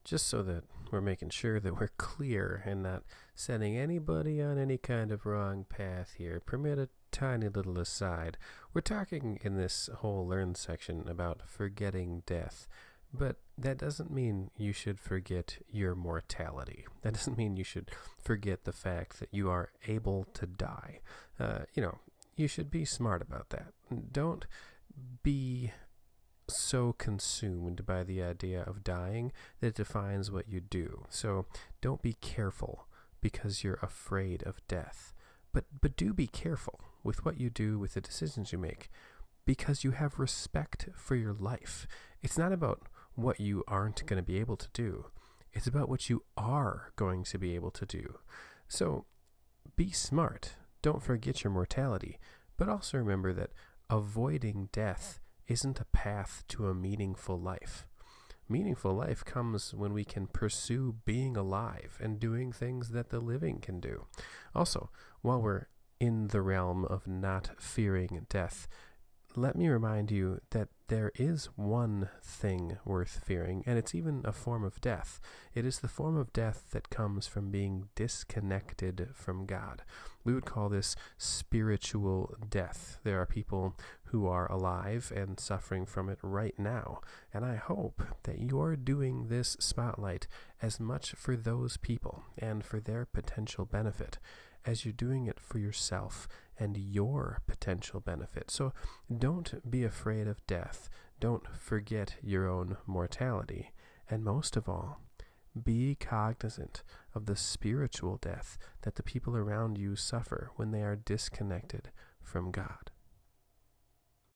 just so that we're making sure that we're clear and not setting anybody on any kind of wrong path here, permit a tiny little aside. We're talking in this whole learn section about forgetting death, but that doesn't mean you should forget your mortality. That doesn't mean you should forget the fact that you are able to die. You should be smart about that. Don't be so consumed by the idea of dying that it defines what you do. So don't be careful because you're afraid of death. But do be careful with what you do, with the decisions you make, because you have respect for your life. It's not about what you aren't going to be able to do. It's about what you are going to be able to do. So be smart. Don't forget your mortality, but also remember that avoiding death isn't a path to a meaningful life. Meaningful life comes when we can pursue being alive and doing things that the living can do. Also, while we're in the realm of not fearing death, let me remind you that there is one thing worth fearing, and it's even a form of death. It is the form of death that comes from being disconnected from God. We would call this spiritual death. There are people who are alive and suffering from it right now, and I hope that you're doing this spotlight as much for those people and for their potential benefit as you're doing it for yourself and your potential benefit. So don't be afraid of death. Don't forget your own mortality. And most of all, be cognizant of the spiritual death that the people around you suffer when they are disconnected from God.